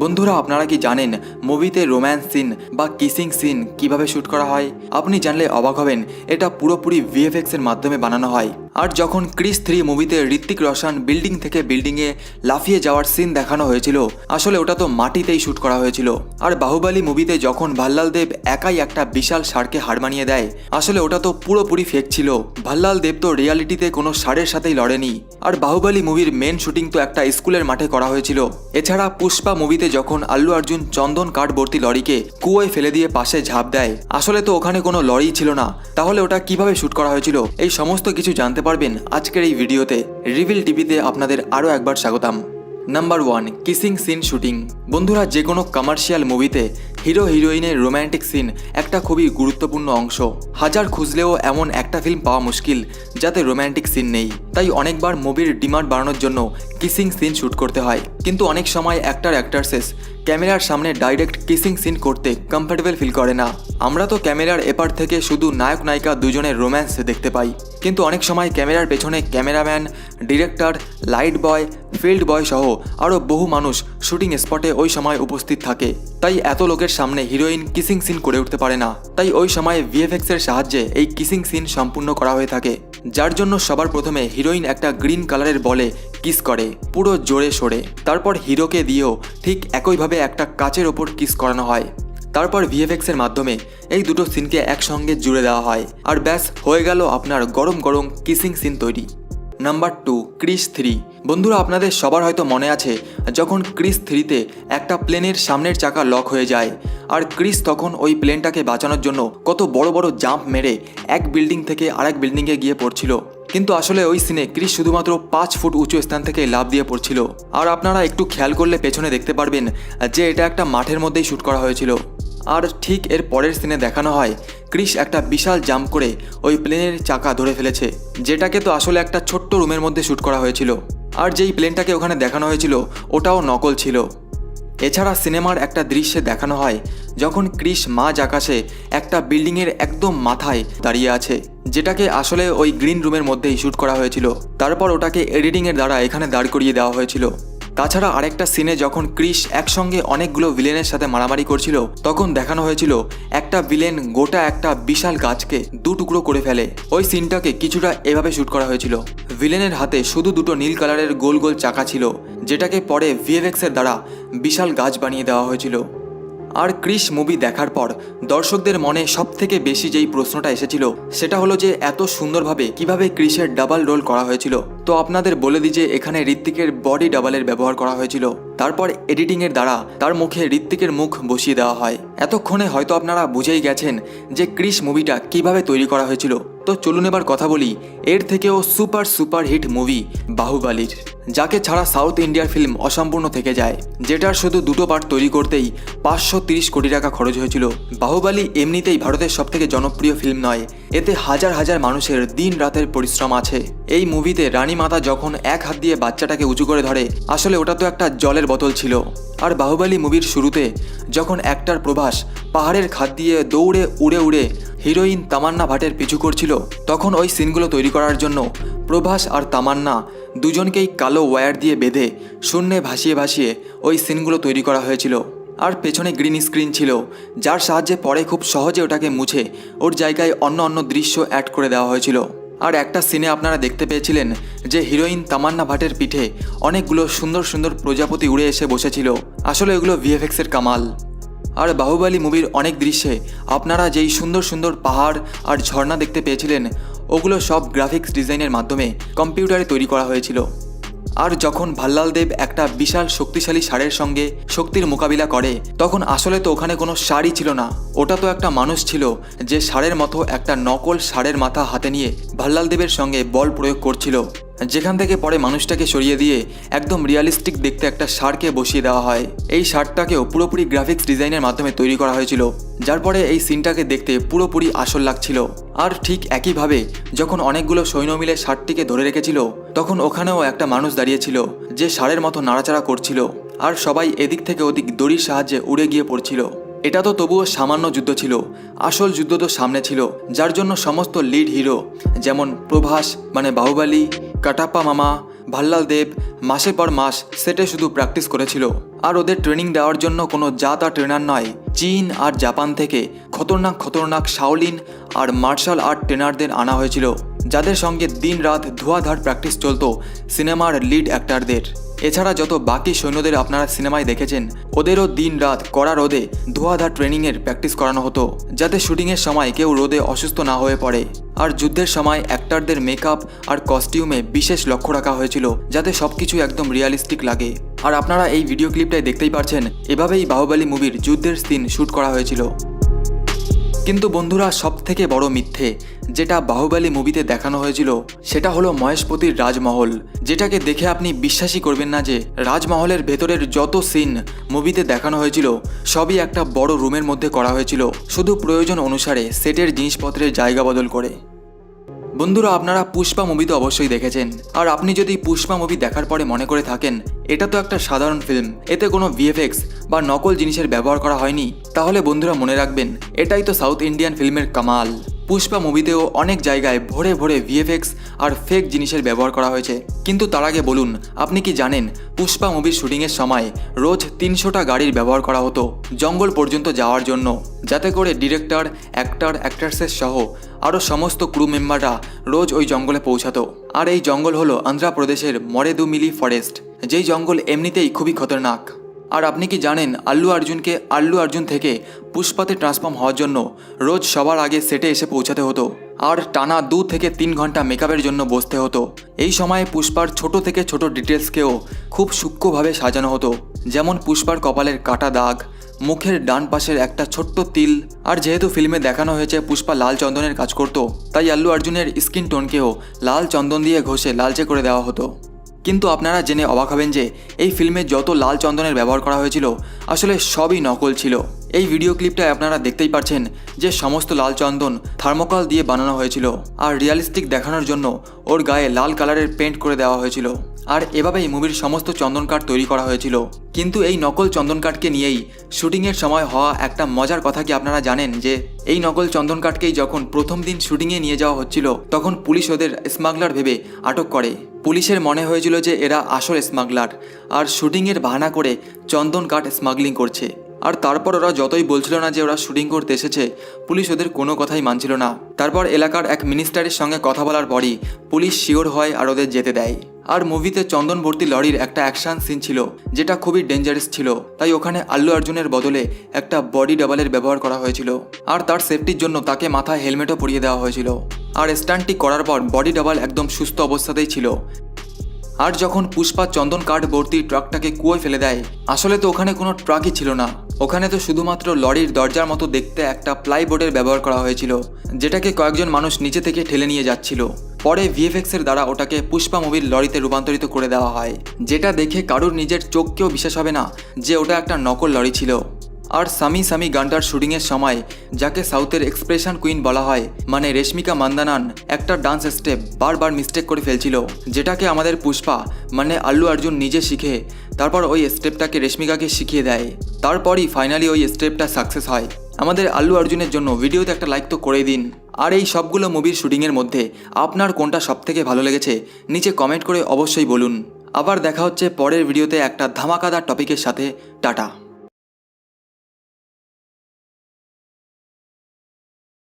বন্ধুরা, আপনারা কি জানেন মুভিতে রোম্যান্স সিন বা কিসিং সিন কিভাবে শ্যুট করা হয়? আপনি জানলে অবাক হবেন, এটা পুরোপুরি ভিএফএক্স এর মাধ্যমে বানানো হয়। আর যখন ক্রিস 3 মুভিতে ঋত্বিক রোশন বিল্ডিং থেকে বিল্ডিংয়ে লাফিয়ে যাওয়ার সিন দেখানো হয়েছিল, আসলে ওটা তো মাটিতেই শ্যুট করা হয়েছিল। আর বাহুবলী মুভিতে যখন ভাল্লাল দেব একাই একটা বিশাল ষাঁড়কে হার মানিয়ে দেয়, আসলে ওটা তো পুরোপুরি ফেক ছিল। ভাল্লাল দেব তো রিয়ালিটিতে কোনো ষাঁড়ের সাথেই লড়েনি। আর বাহুবলী মুভির মেন শুটিং তো একটা স্কুলের মাঠে করা হয়েছিল। এছাড়া পুষ্পা মুভিতে যখন আল্লু অর্জুন চন্দন কাঠ ভর্তি লরিকে কুয়োয় ফেলে দিয়ে পাশে ঝাঁপ দেয়, আসলে তো ওখানে কোনো লরি ছিল না। তাহলে ওটা কিভাবে শুট করা হয়েছিল, এই সমস্ত কিছু জানতে পারবেন আজকের এই ভিডিওতে। রিভিল টিভিতে আপনাদের আরও একবার স্বাগতম। Number 1, kissing scene shooting. বন্ধুরা, যে কোনো কমার্শিয়াল মুভিতে হিরো হিরোইনের রোম্যান্টিক সিন একটা খুবই গুরুত্বপূর্ণ অংশ। হাজার খুঁজলেও এমন একটা ফিল্ম পাওয়া মুশকিল যাতে রোম্যান্টিক সিন নেই। তাই অনেকবার মুভির ডিমান্ড বাড়ানোর জন্য কিসিং সিন শ্যুট করতে হয়। কিন্তু অনেক সময় অ্যাক্ট্রেসেস ক্যামেরার সামনে ডাইরেক্ট কিসিং সিন করতে কমফর্টেবল ফিল করে না। আমরা তো ক্যামেরার এপার থেকে শুধু নায়ক নায়িকা দুজনের রোম্যান্স দেখতে পাই, কিন্তু অনেক সময় ক্যামেরার পেছনে ক্যামেরাম্যান, ডিরেক্টর, লাইট বয়, ফিল্ড বয় সহ আরও বহু মানুষ শুটিং স্পটে ওই সময় উপস্থিত থাকে। তাই এত লোকের সামনে হিরোইন কিসিং সিন করে উঠতে পারে না। তাই ওই সময় ভিএফএক্স এর সাহায্যে এই কিসিং সিন সম্পূর্ণ করা হয়ে থাকে, যার জন্য সবার প্রথমে হিরোইন একটা গ্রিন কালারের বলে কিস করে পুরো জোরে সোরে। তারপর হিরোকে দিয়েও ঠিক একইভাবে একটা কাচের ওপর কিস করানো হয়। তারপর ভিএফএক্স এর মাধ্যমে এই দুটো সিনকে একসঙ্গে জুড়ে দেওয়া হয়, আর ব্যাস হয়ে গেল আপনার গরম গরম কিসিং সিন তৈরি। Number 2, Chris 3। বন্ধুরা, আপনাদের সবার হয়তো মনে আছে যখন ক্রিস 3-তে একটা প্লেনের সামনের চাকা লক হয়ে যায়, আর ক্রিস তখন ওই প্লেনটাকে বাঁচানোর জন্য কত বড় বড় জাম্প মেরে এক বিল্ডিং থেকে আরেক বিল্ডিংয়ে গিয়ে পড়ছিল। কিন্তু আসলে ওই সিনে ক্রিস শুধুমাত্র 5 ফুট উঁচু স্থান থেকে লাফ দিয়ে পড়ছিল। আর আপনারা একটু খেয়াল করলে পেছনে দেখতে পারবেন যে এটা একটা মাঠের মধ্যেই শ্যুট করা হয়েছিল। আর ঠিক এর পরের সিনে দেখানো হয় ক্রিস একটা বিশাল জাম্প করে ওই প্লেনের চাকা ধরে ফেলেছে, যেটাকে তো আসলে একটা ছোট্ট রুমের মধ্যে শ্যুট করা হয়েছিল। আর যেই প্লেনটাকে ওখানে দেখানো হয়েছিল ওটাও নকল ছিল। এছাড়া সিনেমার একটা দৃশ্যে দেখানো হয় যখন ক্রিস মাঝ আকাশে একটা বিল্ডিংয়ের একদম মাথায় দাঁড়িয়ে আছে, যেটাকে আসলে ওই গ্রিন রুমের মধ্যেই শ্যুট করা হয়েছিল। তারপর ওটাকে এডিটিংয়ের দ্বারা এখানে দাঁড় করিয়ে দেওয়া হয়েছিল। তাছাড়া আরেকটা সিনে যখন ক্রিস একসঙ্গে অনেকগুলো ভিলেনের সাথে মারামারি করছিল, তখন দেখানো হয়েছিল একটা ভিলেন গোটা একটা বিশাল গাছকে 2 টুকরো করে ফেলে। ওই সিনটাকে কিছুটা এভাবে শ্যুট করা হয়েছিল। ভিলেনের হাতে শুধু 2টো নীল কালারের গোল গোল চাকা ছিল, যেটাকে পরে ভিএফএক্স এর দ্বারা বিশাল গাছ বানিয়ে দেওয়া হয়েছিল। আর ক্রিস মুভি দেখার পর দর্শকদের মনে সবথেকে বেশি যেই প্রশ্নটা এসেছিল সেটা হলো যে এত সুন্দরভাবে কিভাবে ক্রিসের ডাবল রোল করা হয়েছিল। তো আপনাদের বলে দিই যে এখানে ঋত্বিকের বডি ডাবলের ব্যবহার করা হয়েছিল। তারপর এডিটিংয়ের দ্বারা তার মুখে ঋত্বিকের মুখ বসিয়ে দেওয়া হয়। এতক্ষণে হয়তো আপনারা বুঝেই গেছেন যে ক্রিস মুভিটা কিভাবে তৈরি করা হয়েছিল। তো চলুন এবার কথা বলি এর থেকেও সুপার হিট মুভি বাহুবলীর, যাকে ছাড়া সাউথ ইন্ডিয়ার ফিল্ম অসম্পূর্ণ থেকে যায়, যেটার শুধু 2টো পার্ট তৈরি করতেই 530 কোটি টাকা খরচ হয়েছিল। বাহুবলী এমনিতেই ভারতের সবথেকে জনপ্রিয় ফিল্ম নয়, এতে হাজার হাজার মানুষের দিন রাতের পরিশ্রম আছে। এই মুভিতে রানী মাতা যখন এক হাত দিয়ে বাচ্চাটাকে উঁচু করে ধরে, আসলে ওটা তো একটা জলের বোতল ছিল। আর বাহুবলী মুভির শুরুতে যখন অ্যাক্টর প্রভাস পাহাড়ের খাদ দিয়ে দৌড়ে উড়ে হিরোইন তামান্না ভাটের পিছু করছিল, তখন ওই সিনগুলো তৈরি করার জন্য প্রভাস আর তামান্না দুজনকেই কালো ওয়্যার দিয়ে বেঁধে শূন্যে ভাসিয়ে ওই সিনগুলো তৈরি করা হয়েছিল। আর পেছনে গ্রিন স্ক্রিন ছিল, যার সাহায্যে পরে খুব সহজে ওটাকে মুছে ওর জায়গায় অন্য দৃশ্য অ্যাড করে দেওয়া হয়েছিল। আর একটা সিনে আপনারা দেখতে পেয়েছিলেন যে হিরোইন তামান্না ভাটের পিঠে অনেকগুলো সুন্দর প্রজাপতি উড়ে এসে বসেছিল, আসলে এগুলো ভিএফএক্স এর কামাল। আর বাহুবলী মুভির অনেক দৃশ্যে আপনারা যেই সুন্দর পাহাড় আর ঝর্ণা দেখতে পেয়েছিলেন, ওগুলো সব গ্রাফিক্স ডিজাইনের মাধ্যমে কম্পিউটারে তৈরি করা হয়েছিল। আর যখন ভাল্লাল দেব একটা বিশাল শক্তিশালী ষাঁড়ের সঙ্গে শক্তির মোকাবিলা করে, তখন আসলে তো ওখানে কোনো ষাঁড়ই ছিল না, ওটা তো একটা মানুষ ছিল যে ষাঁড়ের মতো একটা নকল ষাঁড়ের মাথা হাতে নিয়ে ভাল্লাল দেবের সঙ্গে বল প্রয়োগ করছিল, যেখান থেকে পরে মানুষটাকে সরিয়ে দিয়ে একদম রিয়ালিস্টিক দেখতে একটা ষাঁড়কে বসিয়ে দেওয়া হয়। এই ষাঁড়টাকেও পুরোপুরি গ্রাফিক্স ডিজাইনের মাধ্যমে তৈরি করা হয়েছিল, যার পরে এই সিনটাকে দেখতে পুরোপুরি আসল লাগছিল। আর ঠিক একইভাবে যখন অনেকগুলো সৈন্য মিলে ষাঁড়টিকে ধরে রেখেছিল, তখন ওখানেও একটা মানুষ দাঁড়িয়েছিল যে ষাঁড়ের মতো নাড়াচাড়া করছিল, আর সবাই এদিক থেকে ওদিক দড়ির সাহায্যে উড়ে গিয়ে পড়ছিল। এটা তো তবুও সামান্য যুদ্ধ ছিল, আসল যুদ্ধ তো সামনে ছিল, যার জন্য সমস্ত লিড হিরো যেমন প্রভাস মানে বাহুবলী, কাটাপ্পা মামা, ভাল্লাল দেব মাসের পর মাস সেটে শুধু প্র্যাকটিস করেছিল। আর ওদের ট্রেনিং দেওয়ার জন্য কোনো যা তা ট্রেনার নয়, চীন আর জাপান থেকে খতরনাক শাওলিন আর মার্শাল আর্ট ট্রেনারদের আনা হয়েছিল, যাদের সঙ্গে দিন রাত ধোঁয়াধার প্র্যাকটিস চলতো সিনেমার লিড অ্যাক্টরদের। এছাড়া যত বাকি সৈন্যদের আপনারা সিনেমায় দেখেছেন, ওদেরও দিন রাত কড়া রোদে ধোঁয়াধার ট্রেনিংয়ের প্র্যাকটিস করানো হতো, যাতে শুটিংয়ের সময় কেউ রোদে অসুস্থ না হয়ে পড়ে। আর যুদ্ধের সময় অ্যাক্টরদের মেকআপ আর কস্টিউমে বিশেষ লক্ষ্য রাখা হয়েছিল, যাতে সবকিছু একদম রিয়ালিস্টিক লাগে। আর আপনারা এই ভিডিও ক্লিপটায় দেখতেই পারছেন, এভাবেই বাহুবলী মুভির যুদ্ধের সিন শ্যুট করা হয়েছিল। কিন্তু বন্ধুরা, সবথেকে বড় মিথ্যে যেটা বাহুবলী মুভিতে দেখানো হয়েছিল, সেটা হলো মহেশপতির রাজমহল, যেটাকে দেখে আপনি বিশ্বাসই করবেন না যে রাজমহলের ভেতরের যত সিন মুভিতে দেখানো হয়েছিল সবই একটা বড় রুমের মধ্যে করা হয়েছিল, শুধু প্রয়োজন অনুসারে সেটের জিনিসপত্রের জায়গা বদল করে। বন্ধুরা, আপনারা পুষ্পা মুভি তো অবশ্যই দেখেছেন, আর আপনি যদি পুষ্পা মুভি দেখার পরে মনে করে থাকেন এটা তো একটা সাধারণ ফিল্ম, এতে কোনো ভিএফএক্স বা নকল জিনিসের ব্যবহার করা হয়নি, তাহলে বন্ধুরা মনে রাখবেন, এটাই তো সাউথ ইন্ডিয়ান ফিল্মের কামাল। পুষ্পা মুভিতেও অনেক জায়গায় ভরে ভরে ভিএফএক্স আর ফেক জিনিসের ব্যবহার করা হয়েছে। কিন্তু তার আগে বলুন, আপনি কি জানেন পুষ্পা মুভির শুটিংয়ের সময় রোজ 300টা গাড়ির ব্যবহার করা হতো জঙ্গল পর্যন্ত যাওয়ার জন্য, যাতে করে ডিরেক্টর, অ্যাক্ট্রেসেস সহ আরও সমস্ত ক্রু মেম্বাররা রোজ ওই জঙ্গলে পৌঁছাতো। আর এই জঙ্গল হলো অন্ধ্রপ্রদেশের মরেদুমিলি ফরেস্ট, যেই জঙ্গল এমনিতেই খুবই খতরনাক। আর আপনি কি জানেন আল্লু অর্জুন থেকে পুষ্পাতে ট্রান্সফর্ম হওয়ার জন্য রোজ সবার আগে সেটে এসে পৌঁছাতে হতো, আর টানা 2 থেকে 3 ঘন্টা মেকআপের জন্য বসতে হতো। এই সময়ে পুষ্পার ছোট থেকে ছোট ডিটেলসকেও খুব সূক্ষ্মভাবে সাজানো হতো, যেমন পুষ্পার কপালের কাটা দাগ, মুখের ডান পাশের একটা ছোট্ট তিল। আর যেহেতু ফিল্মে দেখানো হয়েছে পুষ্পা লাল চন্দনের কাজ করত, তাই আল্লু অর্জুনের স্কিন টোনকেও লাল চন্দন দিয়ে ঘষে লালচে করে দেওয়া হতো। কিন্তু আপনারা জেনে অবাক হবেন যে এই ফিল্মে যত লাল চন্দনের ব্যবহার করা হয়েছিল আসলে সবই নকল ছিল। এই ভিডিও ক্লিপটায় আপনারা দেখতেই পাচ্ছেন যে সমস্ত লাল চন্দন থার্মোকল দিয়ে বানানো হয়েছিল, আর রিয়ালিস্টিক দেখানোর জন্য ওর গায়ে লাল কালারের পেন্ট করে দেওয়া হয়েছিল। আর এভাবেই মুভির সমস্ত চন্দন কাঠ তৈরি করা হয়েছিল। কিন্তু এই নকল চন্দন কাঠকে নিয়েই শুটিংয়ের সময় হওয়া একটা মজার কথা কি আপনারা জানেন যে এই নকল চন্দন কাঠকেই যখন প্রথম দিন শুটিংয়ে নিয়ে যাওয়া হচ্ছিল, তখন পুলিশ ওদের স্মাগলার ভেবে আটক করে। পুলিশের মনে হয়েছিল যে এরা আসল স্মাগলার, আর শুটিংয়ের বাহানা করে চন্দন কাঠ স্মাগলিং করছে। আর তারপর ওরা যতই বলছিল না যে ওরা শুটিং করতে এসেছে, পুলিশ ওদের কোনো কথাই মানছিল না। তারপর এলাকার এক মিনিস্টারের সঙ্গে কথা বলার পরই পুলিশ শিওর হয় আর ওদের যেতে দেয়। আর মুভিতে চন্দন ভর্তি লরির একটা অ্যাকশন সিন ছিল, যেটা খুবই ডেঞ্জারাস ছিল, তাই ওখানে আল্লু অর্জুনের বদলে একটা বডি ডাবলের ব্যবহার করা হয়েছিল। আর তার সেফটির জন্য তাকে মাথায় হেলমেটও পরিয়ে দেওয়া হয়েছিল। আর স্টান্টটি করার পর বডি ডাবল একদম সুস্থ অবস্থাতেই ছিল। আর যখন পুষ্পা চন্দন কাঠ ভর্তি ট্রাকটাকে কুয়োয় ফেলে দেয়, আসলে তো ওখানে কোনো ট্রাকই ছিল না, ওখানে তো শুধুমাত্র লরির দরজার মতো দেখতে একটা প্লাইবোর্ডের ব্যবহার করা হয়েছিল, যেটাকে কয়েকজন মানুষ নিচে থেকে ঠেলে নিয়ে যাচ্ছিল। পরে ভিএফএক্সের দ্বারা ওটাকে পুষ্পা মুভির লরিতে রূপান্তরিত করে দেওয়া হয়, যেটা দেখে কারুর নিজের চোখকেও বিশ্বাস হবে না যে ওটা একটা নকল লরি ছিল। আর সামি গানটার শুটিংয়ের সময় যাকে সাউথের এক্সপ্রেশন কুইন বলা হয়, মানে রেশমিকা মান্দানান, একটা ডান্স স্টেপ বারবার মিস্টেক করে ফেলছিল, যেটাকে আমাদের পুষ্পা মানে আল্লু অর্জুন নিজে শিখে তারপর ওই স্টেপটাকে রেশমিকাকে শিখিয়ে দেয়। তারপরই ফাইনালি ওই স্টেপটা সাকসেস হয়। আমাদের আল্লু অর্জুনের জন্য ভিডিওতে একটা লাইক তো করেই দিন। আর এই সবগুলো মুভির শুটিংয়ের মধ্যে আপনার কোনটা সবথেকে ভালো লেগেছে নিচে কমেন্ট করে অবশ্যই বলুন। আবার দেখা হচ্ছে পরের ভিডিওতে একটা ধামাকাদার টপিকের সাথে। টাটা।